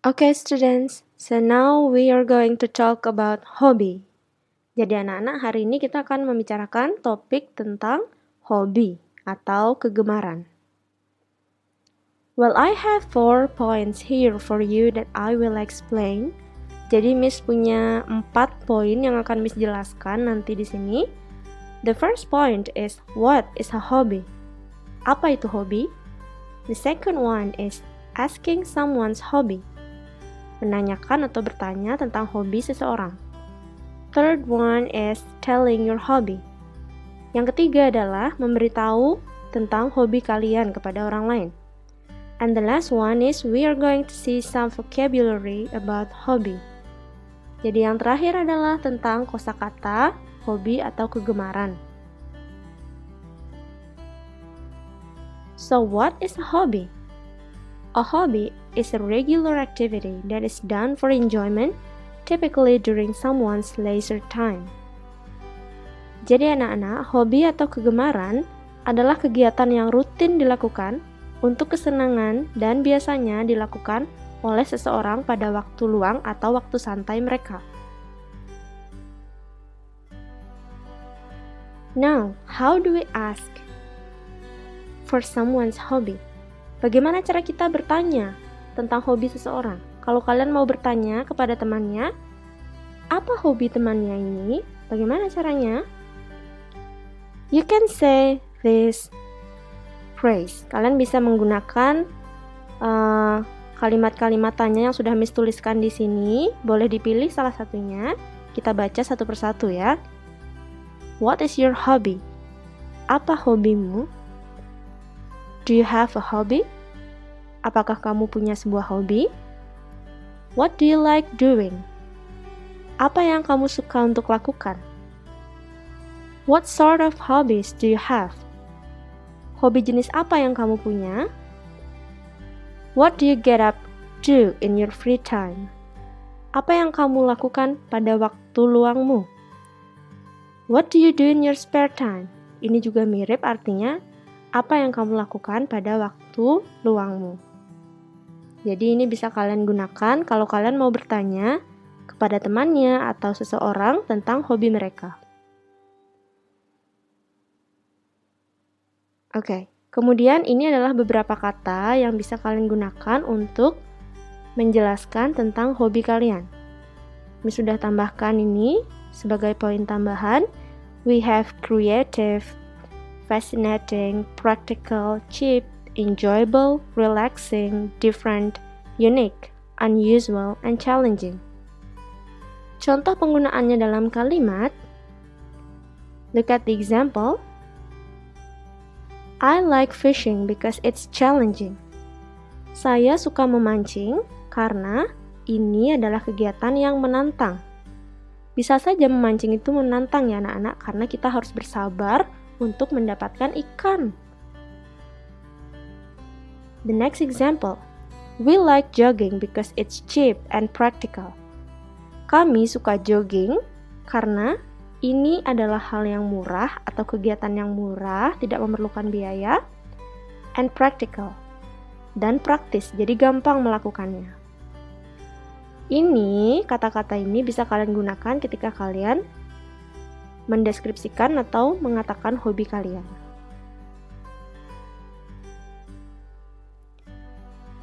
Okay, students. So now we are going to talk about hobby. Jadi anak-anak, hari ini kita akan membicarakan topik tentang hobi atau kegemaran. Well, I have 4 points here for you that I will explain. Jadi Miss punya 4 poin yang akan Miss jelaskan nanti di sini. The first point is, what is a hobby? Apa itu hobi? The second one is asking someone's hobby. Menanyakan atau bertanya tentang hobi seseorang. Third one is telling your hobby. Yang ketiga adalah memberitahu tentang hobi kalian kepada orang lain. And the last one is we are going to see some vocabulary about hobby. Jadi yang terakhir adalah tentang kosakata hobi atau kegemaran. So what is a hobby? A hobby is a regular activity that is done for enjoyment, typically during someone's leisure time. Jadi anak-anak, hobi atau kegemaran adalah kegiatan yang rutin dilakukan untuk kesenangan dan biasanya dilakukan oleh seseorang pada waktu luang atau waktu santai mereka. Now, how do we ask for someone's hobby? Bagaimana cara kita bertanya tentang hobi seseorang? Kalau kalian mau bertanya kepada temannya, apa hobi temannya ini? Bagaimana caranya? You can say this phrase. Kalian bisa menggunakan kalimat-kalimat tanya yang sudah Miss tuliskan di sini. Boleh dipilih salah satunya. Kita baca satu persatu ya. What is your hobby? Apa hobimu? Do you have a hobby? Apakah kamu punya sebuah hobi? What do you like doing? Apa yang kamu suka untuk lakukan? What sort of hobbies do you have? Hobi jenis apa yang kamu punya? What do you get up to in your free time? Apa yang kamu lakukan pada waktu luangmu? What do you do in your spare time? Ini juga mirip artinya apa yang kamu lakukan pada waktu luangmu. Jadi ini bisa kalian gunakan kalau kalian mau bertanya kepada temannya atau seseorang tentang hobi mereka. Oke, kemudian ini adalah beberapa kata yang bisa kalian gunakan untuk menjelaskan tentang hobi kalian. Ini sudah tambahkan ini sebagai poin tambahan. We have creative, fascinating, practical, cheap, enjoyable, relaxing, different, unique, unusual, and challenging. Contoh penggunaannya dalam kalimat. Look at the example. I like fishing because it's challenging. Saya suka memancing karena ini adalah kegiatan yang menantang. Bisa saja memancing itu menantang ya anak-anak, karena kita harus bersabar untuk mendapatkan ikan. The next example. We like jogging because it's cheap and practical. Kami suka jogging karena ini adalah hal yang murah atau kegiatan yang murah, tidak memerlukan biaya, and practical, dan praktis, jadi gampang melakukannya. Ini, kata-kata ini bisa kalian gunakan ketika kalian mendeskripsikan atau mengatakan hobi kalian.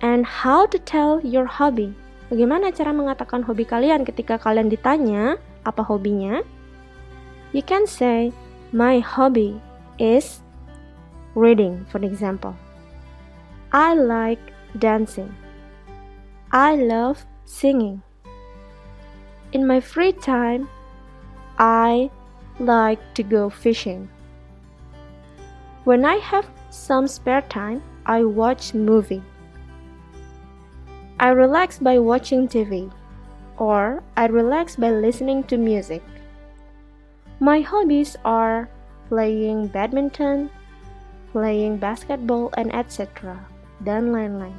And how to tell your hobby? Bagaimana cara mengatakan hobi kalian ketika kalian ditanya apa hobinya? You can say, my hobby is reading, for example. I like dancing. I love singing. In my free time, I like to go fishing. When I have some spare time, I watch movie. I relax by watching TV, or I relax by listening to music. My hobbies are playing badminton, playing basketball, and etc. dan lain-lain.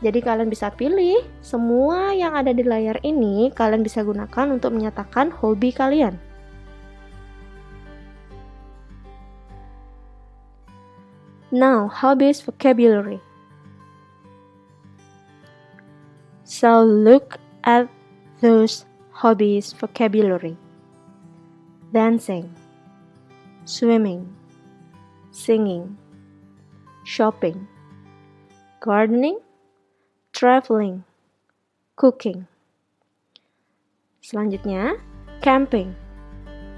Jadi kalian bisa pilih semua yang ada di layar ini, kalian bisa gunakan untuk menyatakan hobi kalian. Now, hobbies vocabulary. So look at those hobbies vocabulary. Dancing, swimming, singing, shopping, gardening, traveling, cooking. Selanjutnya, camping,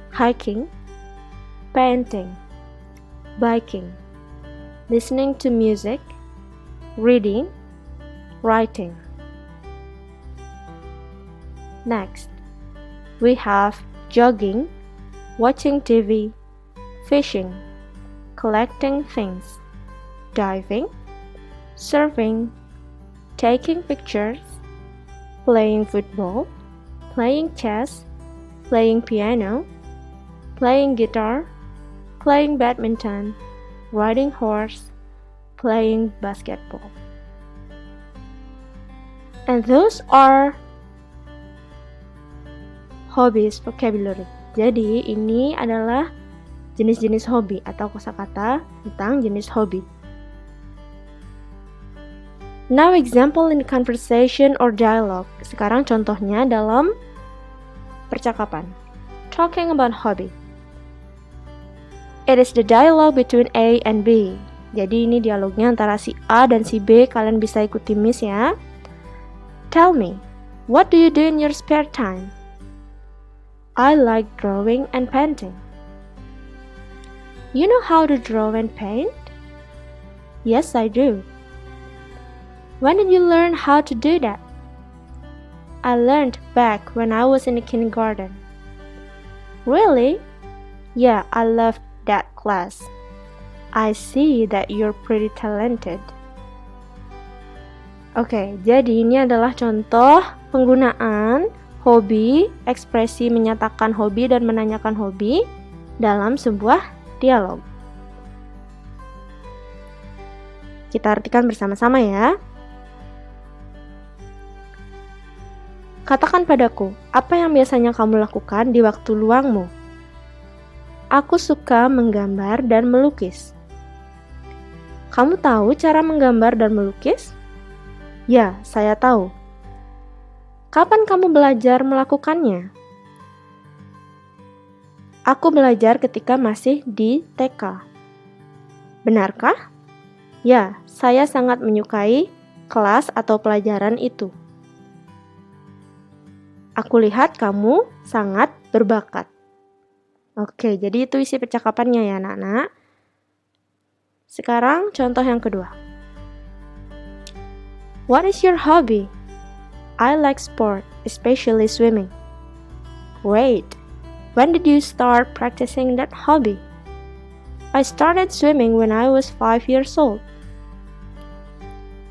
hiking, painting, biking, listening to music, reading, writing. Next, we have jogging, watching TV, fishing, collecting things, diving, surfing, taking pictures, playing football, playing chess, playing piano, playing guitar, playing badminton, riding horse, playing basketball. And those are hobbies vocabulary. Jadi ini adalah jenis-jenis hobi atau kosakata tentang jenis hobi. Now example in conversation or dialogue. Sekarang contohnya dalam percakapan. Talking about hobby. It is the dialogue between A and B. Jadi ini dialognya antara si A dan si B. Kalian bisa ikuti Miss ya. Tell me, what do you do in your spare time? I like drawing and painting. You know how to draw and paint? Yes, I do. When did you learn how to do that? I learned back when I was in the kindergarten. Really? Yeah, I loved that class. I see that you're pretty talented. Oke, jadi ini adalah contoh penggunaan hobi, ekspresi menyatakan hobi dan menanyakan hobi dalam sebuah dialog. Kita artikan bersama-sama ya. Katakan padaku, apa yang biasanya kamu lakukan di waktu luangmu? Aku suka menggambar dan melukis. Kamu tahu cara menggambar dan melukis? Ya, saya tahu. Kapan kamu belajar melakukannya? Aku belajar ketika masih di TK. Benarkah? Ya, saya sangat menyukai kelas atau pelajaran itu. Aku lihat kamu sangat berbakat. Oke, jadi itu isi percakapannya ya anak-anak. Sekarang contoh yang kedua. What is your hobby? I like sport, especially swimming. Great. When did you start practicing that hobby? I started swimming when I was 5 years old.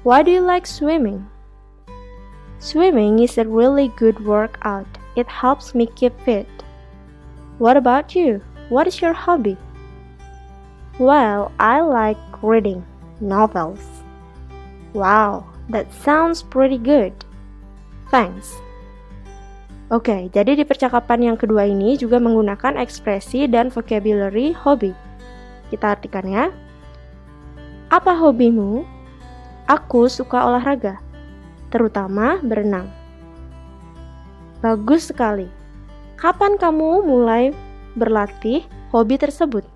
Why do you like swimming? Swimming is a really good workout. It helps me keep fit. What about you? What is your hobby? Well, I like reading novels. Wow, that sounds pretty good. Thanks. Oke, jadi di percakapan yang kedua ini juga menggunakan ekspresi dan vocabulary hobi. Kita artikan ya. Apa hobimu? Aku suka olahraga, terutama berenang. Bagus sekali. Kapan kamu mulai berlatih hobi tersebut?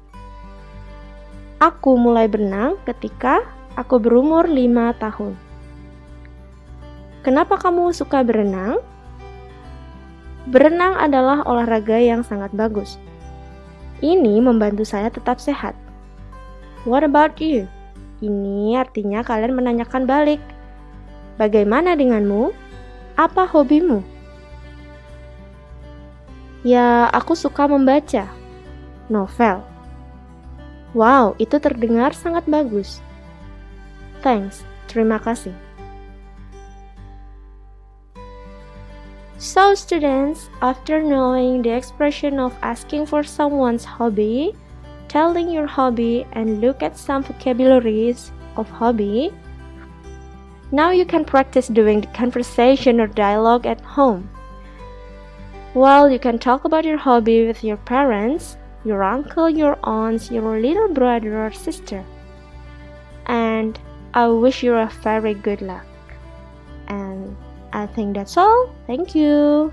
Aku mulai berenang ketika aku berumur 5 tahun. Kenapa kamu suka berenang? Berenang adalah olahraga yang sangat bagus. Ini membantu saya tetap sehat. What about you? Ini artinya kalian menanyakan balik. Bagaimana denganmu? Apa hobimu? Ya, aku suka membaca novel. Wow, itu terdengar sangat bagus. Thanks, terima kasih. So students, after knowing the expression of asking for someone's hobby, telling your hobby, and look at some vocabularies of hobby, now you can practice doing the conversation or dialogue at home. Well, you can talk about your hobby with your parents, your uncle, your aunts, your little brother or sister. And I wish you a very good luck. And I think that's all. Thank you.